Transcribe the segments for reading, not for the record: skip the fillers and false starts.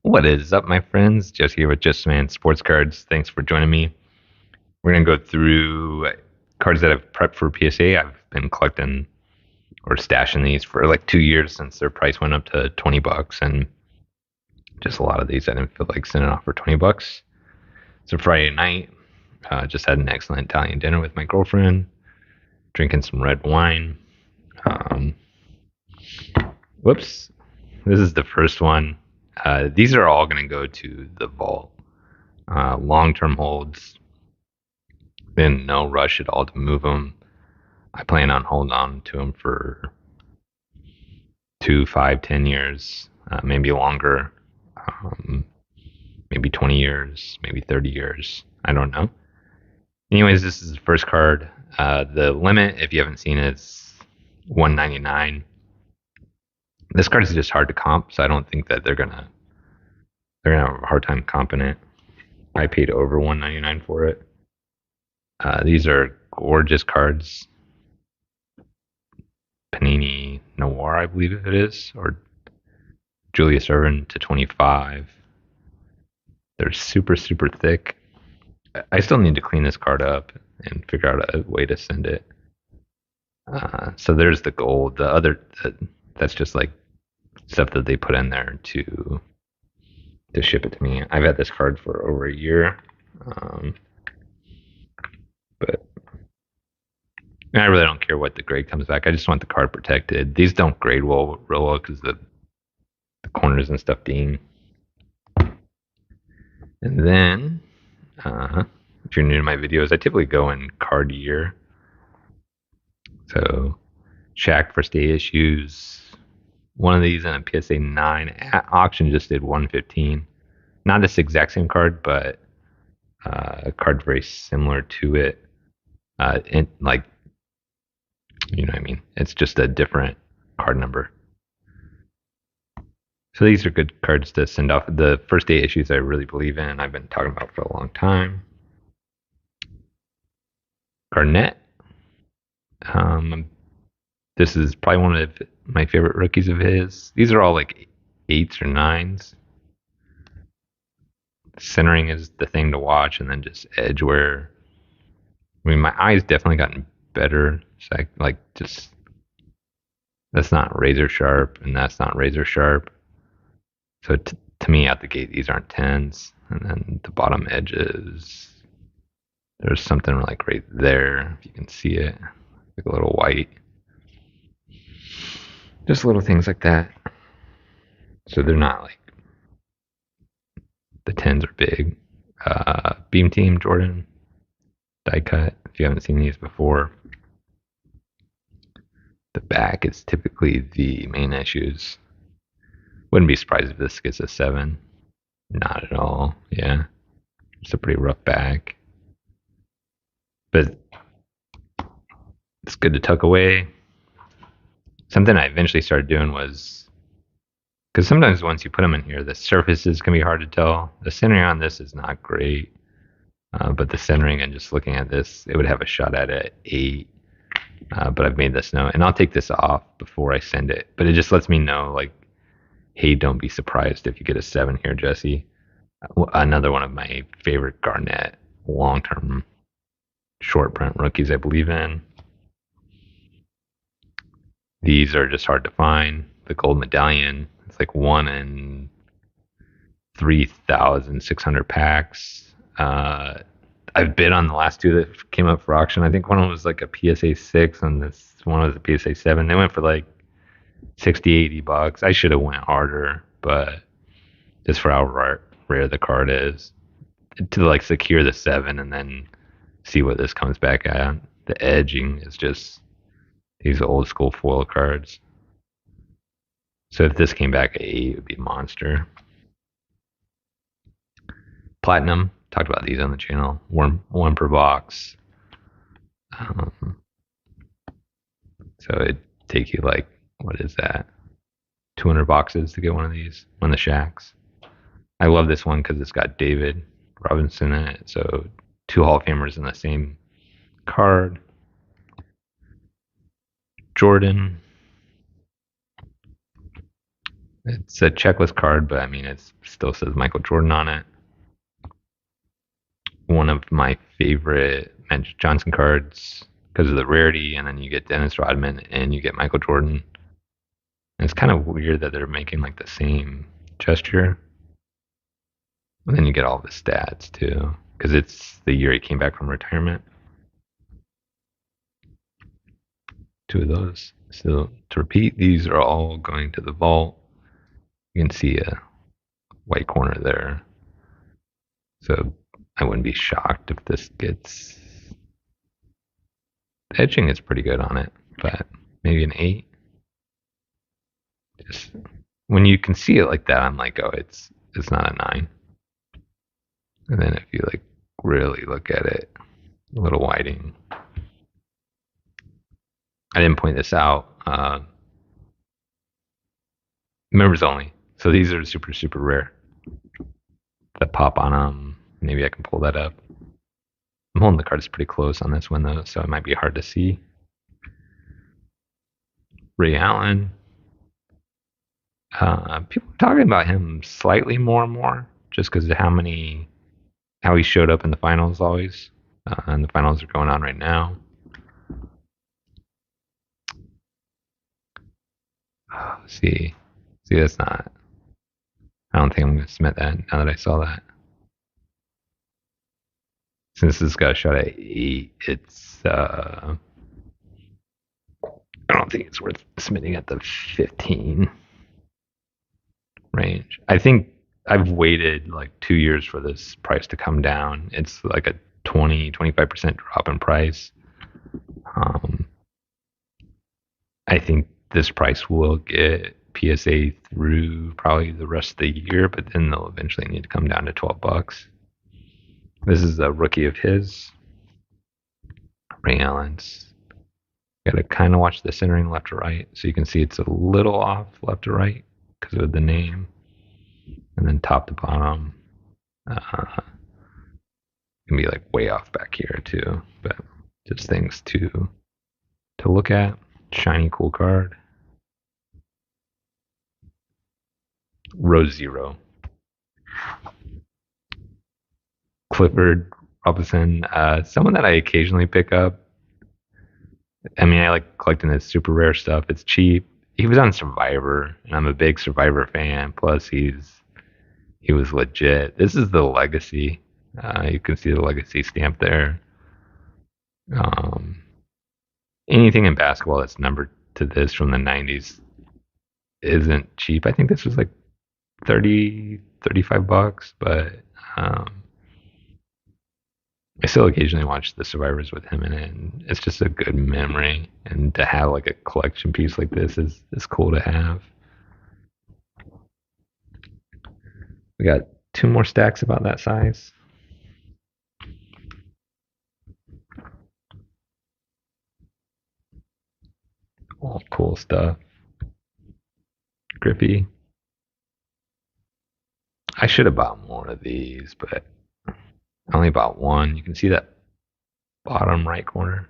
What is up, my friends? Jesse here with Just Man Sports Cards. Thanks for joining me. We're going to go through cards that I've prepped for PSA. I've been collecting or stashing these for like 2 years since their price went up to 20 bucks. And just a lot of these I didn't feel like sending off for 20 bucks. So Friday night, just had an excellent Italian dinner with my girlfriend, drinking some red wine. Um, Whoops. This is the first one. These are all going to go to the vault. Long-term holds. Then no rush at all to move them. I plan on holding on to them for 2, 5, 10 years, maybe longer, maybe 20 years, maybe 30 years. I don't know. Anyways, this is the first card. The limit, if you haven't seen it, is 199. This card is just hard to comp, so I don't think that they're gonna have a hard time comping it. I paid over 199 for it. These are gorgeous cards. Panini Noir, I believe it is, or Julius Erving to 25. They're super, super thick. I still need to clean this card up and figure out a way to send it. So there's the gold. That's just like stuff that they put in there to ship it to me. I've had this card for over a year, but I really don't care what the grade comes back. I just want the card protected. These don't grade real well because the corners and stuff being. And then, if you're new to my videos, I typically go in card year. So, Shaq first day issues. One of these in a PSA 9 at auction just did 115. Not this exact same card, but a card very similar to it. Like, you know what I mean? It's just a different card number. So these are good cards to send off. The first day issues I really believe in, and I've been talking about for a long time. Garnett. This is probably one of my favorite rookies of his. These are all like 8s or 9s. Centering is the thing to watch, and then just edge wear. I mean, my eyes definitely gotten better. So just that's not razor sharp, and that's not razor sharp. So to me, out the gate, these aren't 10s, and then the bottom edges. There's something like right there, if you can see it, like a little white. Just little things like that. So they're not like the 10s are big. Beam Team Jordan die cut. If you haven't seen these before, the back is typically the main issues. Wouldn't be surprised if this gets a 7. Not at all. Yeah, it's a pretty rough back, but it's good to tuck away. Something I eventually started doing was, because sometimes once you put them in here, the surfaces can be hard to tell. The centering on this is not great, but the centering and just looking at this, it would have a shot at it 8. But I've made this note, and I'll take this off before I send it. But it just lets me know, like, hey, don't be surprised if you get a 7 here, Jesse. Another one of my favorite Garnett long-term short print rookies I believe in. These are just hard to find. The gold medallion, it's like 1 in 3,600 packs. I've bid on the last 2 that came up for auction. I think one was like a PSA 6 and this one was a PSA 7. They went for like 60, 80 bucks. I should have went harder, but just for how rare the card is, to like secure the 7 and then see what this comes back at. The edging is just these old school foil cards. So if this came back at 8, it would be a monster. Platinum, talked about these on the channel. One per box. So it'd take you like, what is that? 200 boxes to get one of these, one of the Shaqs. I love this one because it's got David Robinson in it. So 2 Hall of Famers in the same card. Jordan. It's a checklist card, but I mean, it still says Michael Jordan on it. One of my favorite Magic Johnson cards because of the rarity, and then you get Dennis Rodman and you get Michael Jordan. And it's kind of weird that they're making like the same gesture. And then you get all the stats too, because it's the year he came back from retirement. Two of those. So to repeat, these are all going to the vault. You can see a white corner there. So I wouldn't be shocked if this gets. The etching is pretty good on it, but maybe an 8. Just when you can see it like that, I'm like, oh, it's not a 9. And then if you like really look at it, a little whiting. I didn't point this out. Members only. So these are super, super rare. The pop on them. Maybe I can pull that up. I'm holding the cards pretty close on this one though, so it might be hard to see. Ray Allen. People are talking about him slightly more and more, just because of how he showed up in the finals always. And the finals are going on right now. See, that's not. I don't think I'm going to submit that now that I saw that. Since this got a shot at 8, it's. I don't think it's worth submitting at the 15 range. I think I've waited like 2 years for this price to come down. It's like a 25% drop in price. I think this price will get PSA through probably the rest of the year, but then they'll eventually need to come down to $12. This is a rookie of his, Ray Allen's. Got to kind of watch the centering left to right, so you can see it's a little off left to right because of the name, and then top to bottom can be like way off back here too, but just things to look at. Shiny, cool card. Row 0. Clifford Robinson, someone that I occasionally pick up. I mean, I like collecting this super rare stuff. It's cheap. He was on Survivor, and I'm a big Survivor fan. Plus, he was legit. This is the Legacy. You can see the Legacy stamp there. Anything in basketball that's numbered to this from the 90s isn't cheap. I think this was like $35, but I still occasionally watch the Survivors with him in it, and it's just a good memory. And to have like a collection piece like this is cool to have. We got 2 more stacks about that size. All cool stuff. Griffey. I should have bought more of these, but I only bought one. You can see that bottom right corner.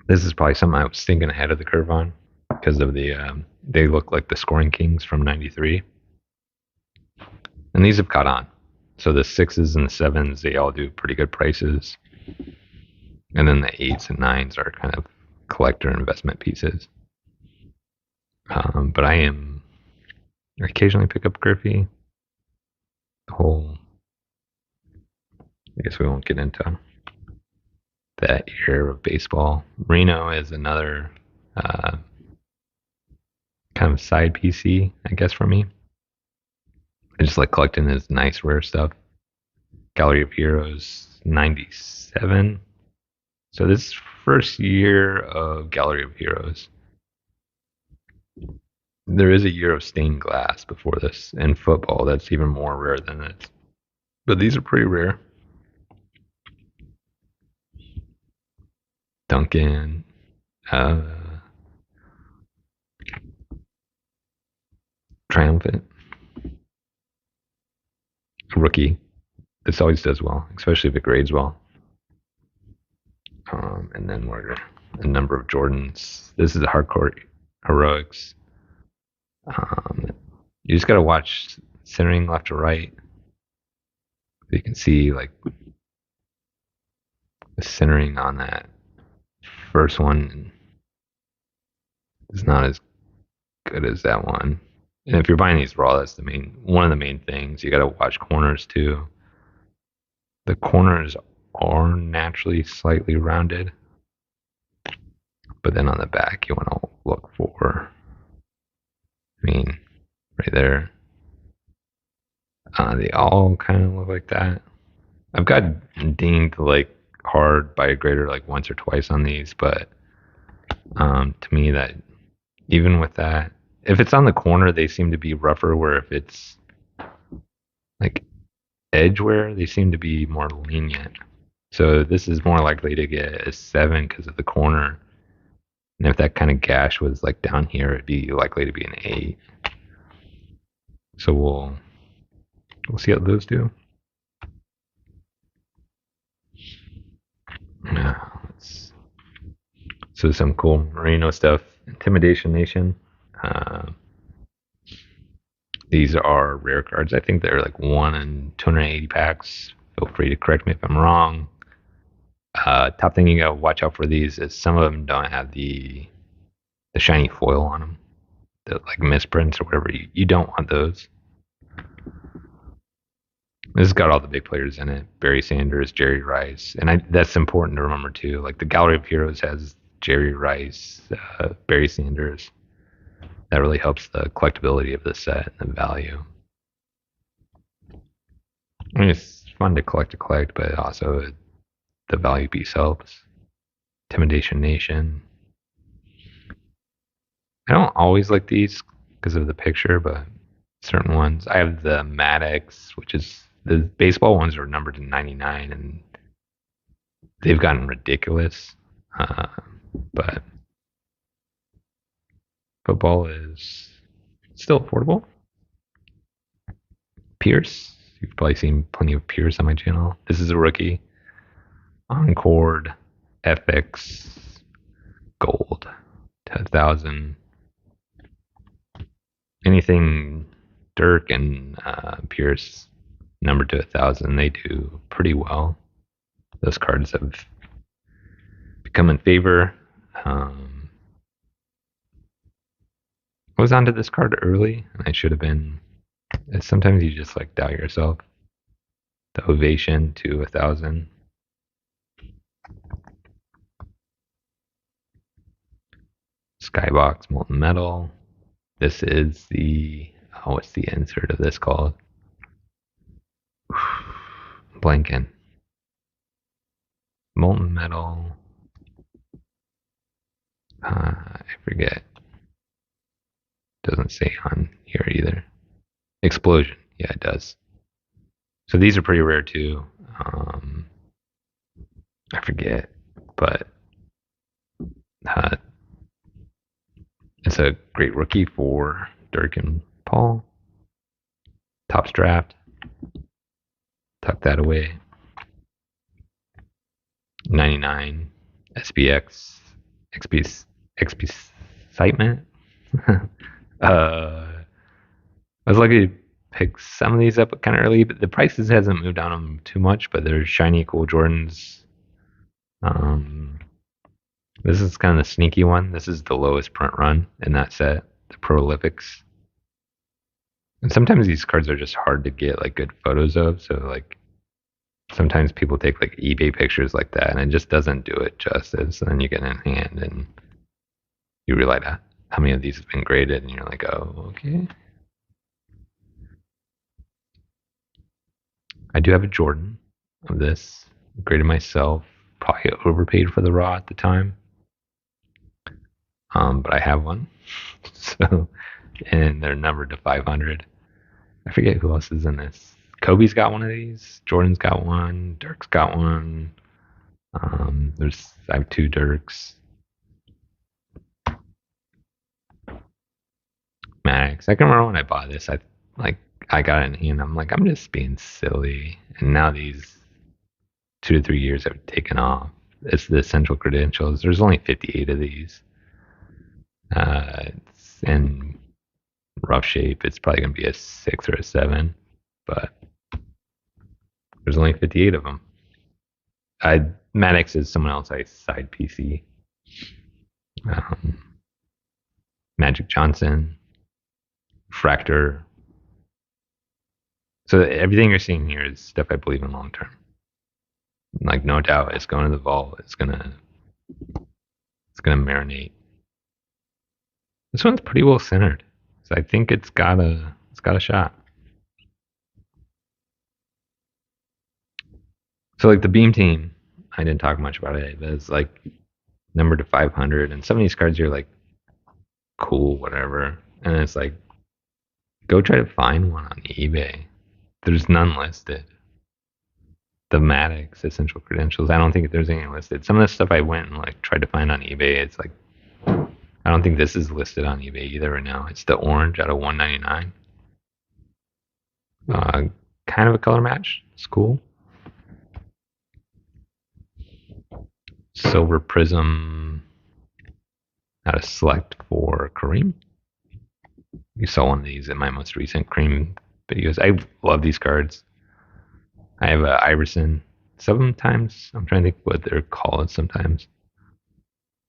This is probably something I was thinking ahead of the curve on because of they look like the Scoring Kings from '93, and these have caught on. So the 6s and the 7s, they all do pretty good prices, and then the 8s and 9s are kind of collector investment pieces. But I occasionally pick up Griffey. I guess we won't get into that era of baseball. Reno is another kind of side PC, I guess, for me. I just like collecting this nice rare stuff. Gallery of Heroes 97. So this first year of Gallery of Heroes. There is a year of stained glass before this in football that's even more rare than this. But these are pretty rare. Duncan. Triumphant. Rookie. This always does well, especially if it grades well. And then we're a number of Jordans. This is the hardcore heroics. You just gotta watch centering left to right. So you can see like the centering on that first one is not as good as that one. And if you're buying these raw, that's one of the main things. You gotta watch corners too. The corners are naturally slightly rounded, but then on the back you want to look for, right there. They all kind of look like that. I've got dinged like hard by a grader like once or twice on these, but to me that even with that, if it's on the corner, they seem to be rougher. Where if it's like edge wear, they seem to be more lenient. So this is more likely to get a 7 because of the corner. And if that kind of gash was like down here, it'd be likely to be an 8. So we'll see how those do. So some cool Merino stuff. Intimidation Nation. These are rare cards. I think they're like 1 in 280 packs. Feel free to correct me if I'm wrong. Top thing you gotta watch out for these is some of them don't have the shiny foil on them. The like misprints or whatever. You don't want those. This has got all the big players in it: Barry Sanders, Jerry Rice, and that's important to remember too. Like the Gallery of Heroes has Jerry Rice, Barry Sanders. That really helps the collectability of the set and the value. I mean, it's fun to collect, but also the value piece helps. Intimidation Nation. I don't always like these because of the picture, but certain ones. I have the Maddox, which is the baseball ones are numbered to 99, and they've gotten ridiculous. But football is still affordable. Pierce, you've probably seen plenty of Pierce on my channel. This is a rookie. Encore FX Gold to 1,000. Anything Dirk and Pierce numbered to 1,000, they do pretty well. Those cards have become in favor. I was onto this card early, and I should have been. Sometimes you just like doubt yourself. The Ovation to 1,000. Skybox Molten Metal. This is the what's the insert of this called? Blanking. Molten Metal. I forget. Doesn't say on here either. Explosion. Yeah, it does. So these are pretty rare too. I forget, but it's a great rookie for Dirk and Paul. Topps draft. Tuck that away. 99 SPX XP excitement. I was lucky to pick some of these up kind of early, but the prices hasn't moved on them too much. But they're shiny, cool Jordans. This is kind of the sneaky one. This is the lowest print run in that set, the Prolifics. And sometimes these cards are just hard to get like good photos of. So like sometimes people take like eBay pictures like that, and it just doesn't do it justice. And then you get in hand and you realize how many of these have been graded, and you're like, oh, okay. I do have a Jordan of this, graded myself. Probably overpaid for the raw at the time, but I have one. So, and they're numbered to 500. I forget who else is in this. Kobe's got one of these. Jordan's got one. Dirk's got one. I have 2 Dirks. Maddox. I can remember when I bought this. I got it in hand. I'm like, I'm just being silly. And now these 2 to 3 years have taken off. It's the essential credentials. There's only 58 of these. It's in rough shape. It's probably going to be a 6 or a 7, but there's only 58 of them. Maddox is someone else I side PC. Um, Magic Johnson, Fractor. So everything you're seeing here is stuff I believe in long term. Like no doubt, it's going to the vault. It's gonna marinate. This one's pretty well centered, so I think it's got a shot. So like the beam team, I didn't talk much about it, but it's like number to 500, and some of these cards are like cool, whatever, and it's like go try to find one on eBay. There's none listed. The Maddox essential credentials, I don't think there's any listed. Some of the stuff I went and like tried to find on eBay, it's like I don't think this is listed on eBay either right now. It's the orange out of 199. Kind of a color match. It's cool. Silver Prism out of Select for Kareem. You saw one of these in my most recent Kareem videos. I love these cards. I have a Iverson. Sometimes I'm trying to think what they're called. Sometimes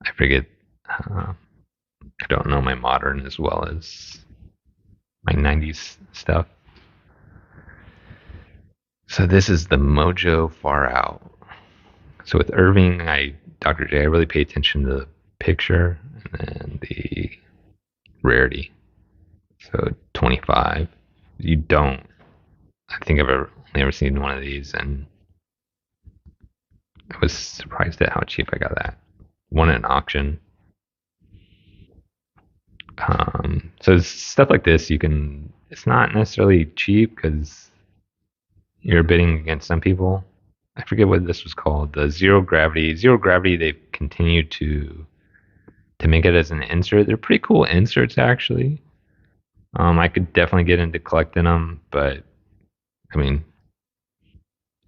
I forget. I don't know my modern as well as my 90s stuff. So this is the Mojo Far Out. So with Irving, Dr. J, I really pay attention to the picture and then the rarity. So 25. You don't. I think I've only ever seen one of these, and I was surprised at how cheap I got that. Won at an auction. So stuff like this, it's not necessarily cheap because you're bidding against some people. I forget what this was called. The Zero Gravity. Zero Gravity, they've continued to make it as an insert. They're pretty cool inserts, actually. I could definitely get into collecting them, but I mean,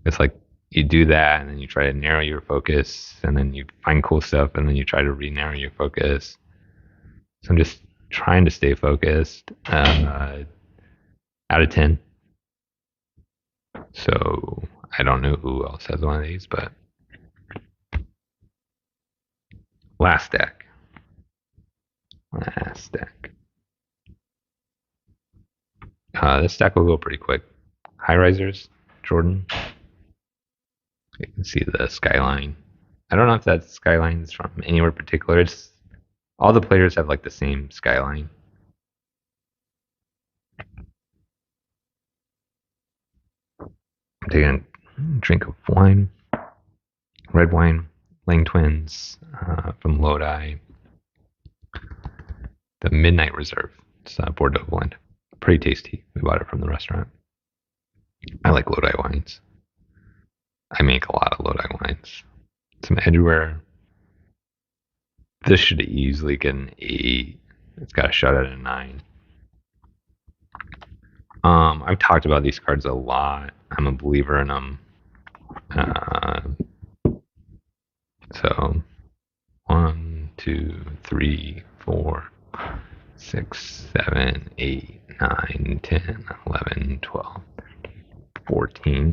it's like you do that and then you try to narrow your focus and then you find cool stuff and then you try to re-narrow your focus. So I'm just trying to stay focused. Out of 10. So I don't know who else has one of these, but last deck. This deck will go pretty quick. High risers, Jordan. You can see the skyline. I don't know if that skyline is from anywhere particular. It's all the players have like the same skyline. I'm taking a drink of wine, red wine, Lang Twins from Lodi. The Midnight Reserve. It's Bordeaux blend. Pretty tasty. We bought it from the restaurant. I like Lodi wines. I make a lot of Lodi wines. Some Edgeware. This should easily get an 8. It's got a shot at a 9. I've talked about these cards a lot. I'm a believer in them. So 1, 2, 3, 4, 6, 7, 8, 9, 10, 11, 12, 14.